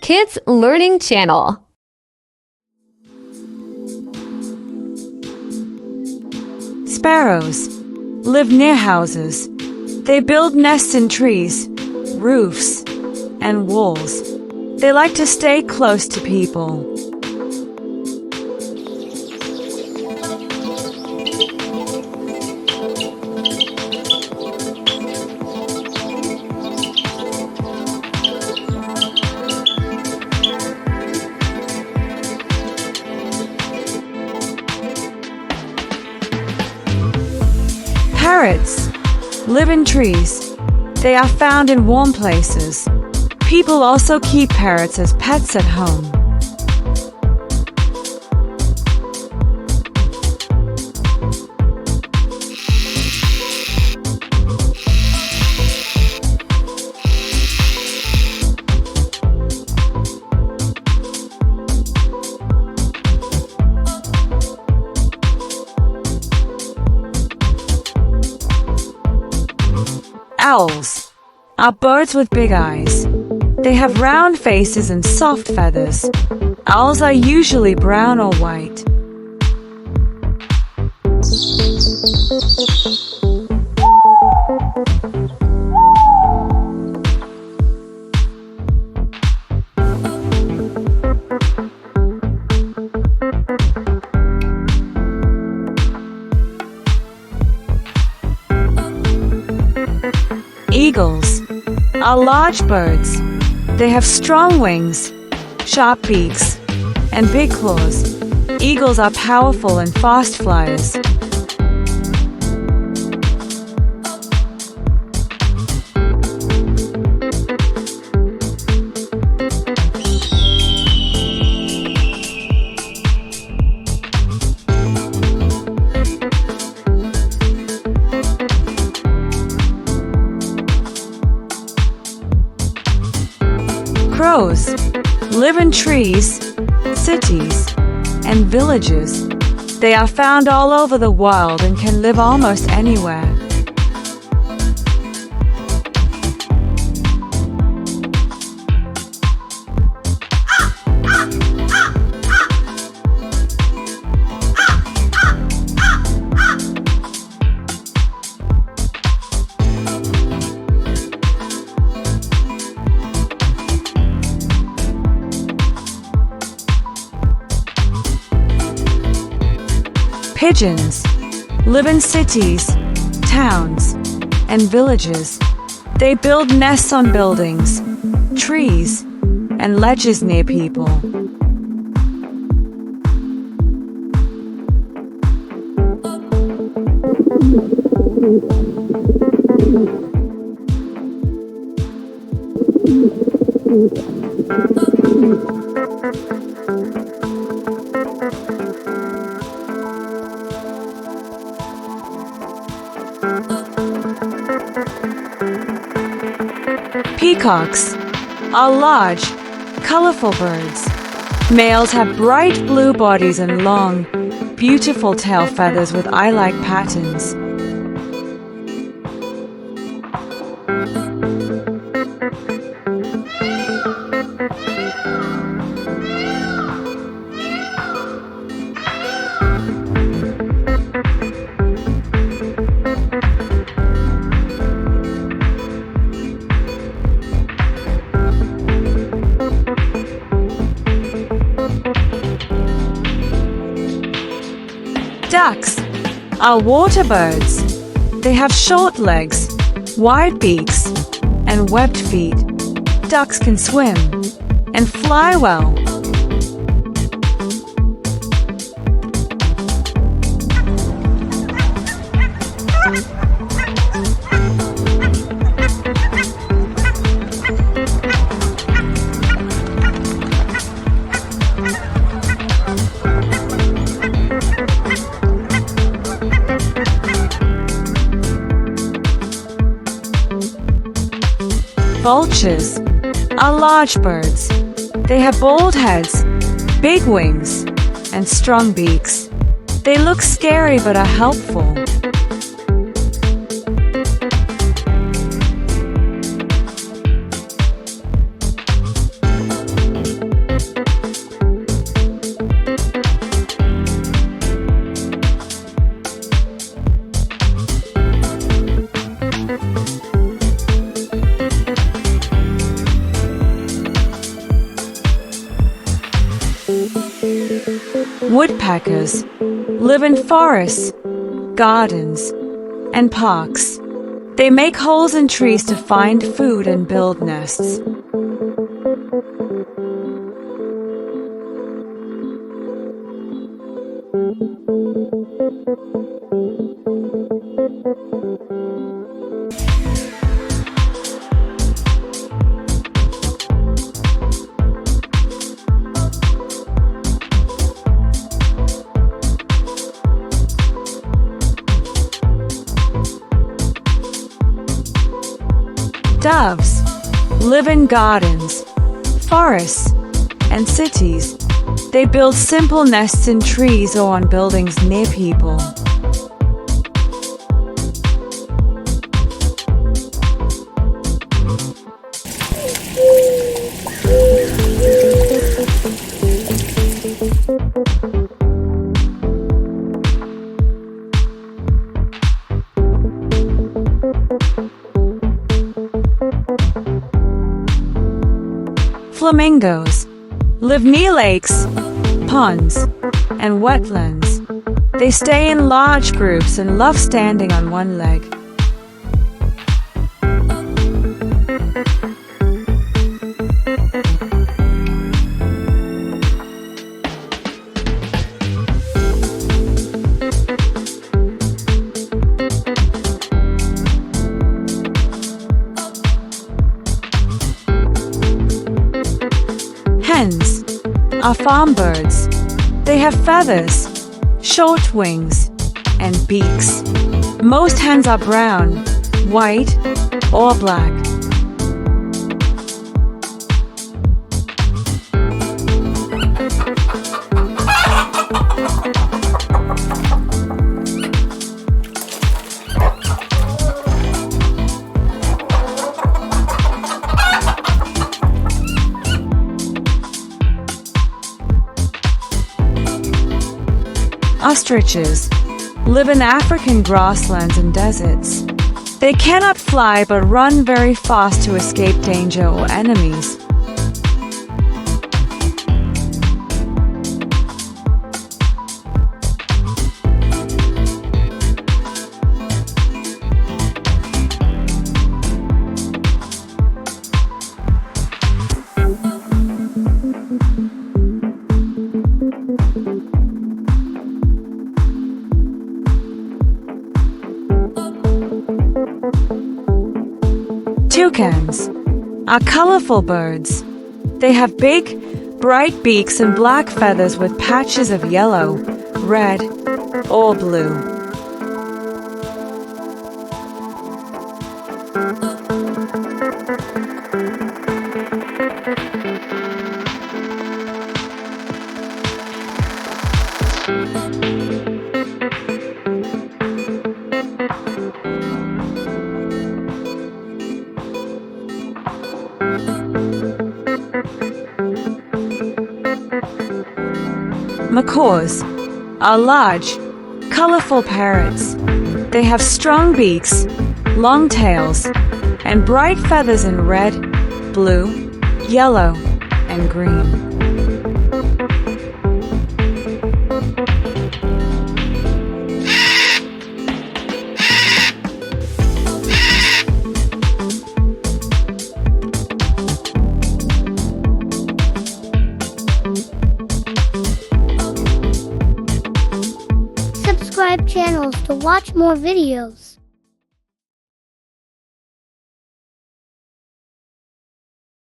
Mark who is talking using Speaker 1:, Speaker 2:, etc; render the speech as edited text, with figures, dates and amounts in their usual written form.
Speaker 1: Kids Learning Channel.
Speaker 2: Sparrows live near houses. They build nests in trees, roofs, and walls. They like to stay close to people. Parrots live in trees. They are found in warm places. People also keep parrots as pets at home. Owls are birds with big eyes. They have round faces and soft feathers. Owls are usually brown or white. Eagles are large birds. They have strong wings, sharp beaks, and big claws. Eagles are powerful and fast flyers. Crows live in trees, cities, and villages. They are found all over the world and can live almost anywhere. Pigeons live in cities, towns, and villages. They build nests on buildings, trees, and ledges near people. Peacocks are large, colorful birds. Males have bright blue bodies and long, beautiful tail feathers with eye-like patterns. Ducks are water birds. They have short legs, wide beaks, and webbed feet. Ducks can swim and fly well. Vultures are large birds. They have bald heads, big wings, and strong beaks. They look scary but are helpful. Woodpeckers live in forests, gardens, and parks. They make holes in trees to find food and build nests. Doves live in gardens, forests, and cities. They build simple nests in trees or on buildings near people. Flamingos live near lakes, ponds, and wetlands. They stay in large groups and love standing on one leg. Hens are farm birds. They have feathers, short wings, and beaks. Most hens are brown, white, or black. Ostriches live in African grasslands and deserts. They cannot fly but run very fast to escape danger or enemies. Toucans are colorful birds. They have big, bright beaks and black feathers with patches of yellow, red, or blue. Macaws are large, colorful parrots. They have strong beaks, long tails, and bright feathers in red, blue, yellow, and green.
Speaker 3: Subscribe channels to watch more videos.